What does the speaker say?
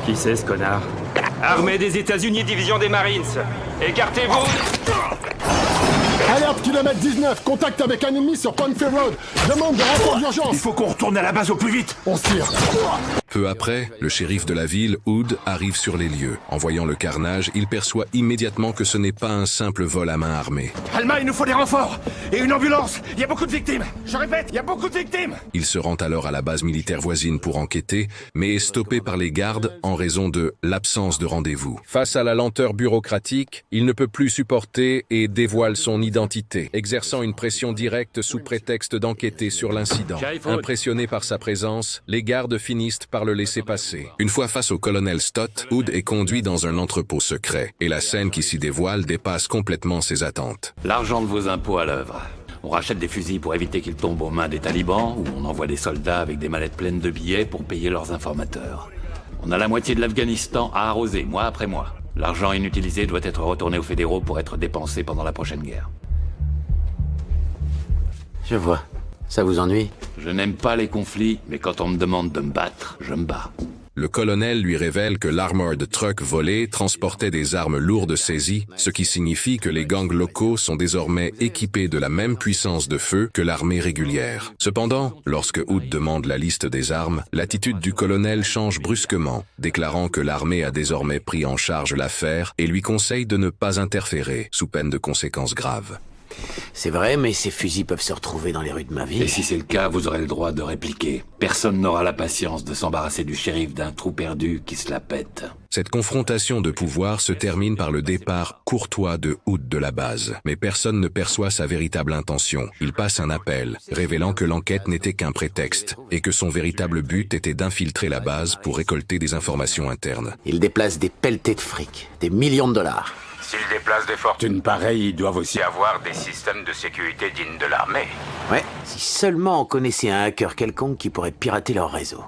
Qui c'est ce connard? Armée des États-Unis, division des Marines. Écartez-vous! Alerte kilomètre 19, contact avec un ennemi sur Ponfe Road. Demande de renfort d'urgence. Il faut qu'on retourne à la base au plus vite. On se tire. Peu après, le shérif de la ville, Hood, arrive sur les lieux. En voyant le carnage, il perçoit immédiatement que ce n'est pas un simple vol à main armée. Alma, il nous faut des renforts. Et une ambulance. Il y a beaucoup de victimes. Je répète, il y a beaucoup de victimes. Il se rend alors à la base militaire voisine pour enquêter, mais est stoppé par les gardes en raison de l'absence de rendez-vous. Face à la lenteur bureaucratique, il ne peut plus supporter et dévoile son identité, exerçant une pression directe sous prétexte d'enquêter sur l'incident. Impressionné par sa présence, les gardes finissent par le laisser passer. Une fois face au colonel Stott, Hood est conduit dans un entrepôt secret, et la scène qui s'y dévoile dépasse complètement ses attentes. L'argent de vos impôts à l'œuvre. On rachète des fusils pour éviter qu'ils tombent aux mains des talibans, ou on envoie des soldats avec des mallettes pleines de billets pour payer leurs informateurs. On a la moitié de l'Afghanistan à arroser, mois après mois. L'argent inutilisé doit être retourné aux fédéraux pour être dépensé pendant la prochaine guerre. Je vois. Ça vous ennuie? Je n'aime pas les conflits, mais quand on me demande de me battre, je me bats. Le colonel lui révèle que l'armored truck volé transportait des armes lourdes saisies, ce qui signifie que les gangs locaux sont désormais équipés de la même puissance de feu que l'armée régulière. Cependant, lorsque Hood demande la liste des armes, l'attitude du colonel change brusquement, déclarant que l'armée a désormais pris en charge l'affaire et lui conseille de ne pas interférer, sous peine de conséquences graves. C'est vrai, mais ces fusils peuvent se retrouver dans les rues de ma ville. Et si c'est le cas, vous aurez le droit de répliquer. Personne n'aura la patience de s'embarrasser du shérif d'un trou perdu qui se la pète. Cette confrontation de pouvoir se termine par le départ courtois de Hood de la base. Mais personne ne perçoit sa véritable intention. Il passe un appel, révélant que l'enquête n'était qu'un prétexte, et que son véritable but était d'infiltrer la base pour récolter des informations internes. Ils déplacent des pelletés de fric, des millions de dollars. S'ils déplacent des fortunes pareilles, ils doivent aussi avoir des systèmes de sécurité dignes de l'armée. Ouais, si seulement on connaissait un hacker quelconque qui pourrait pirater leur réseau.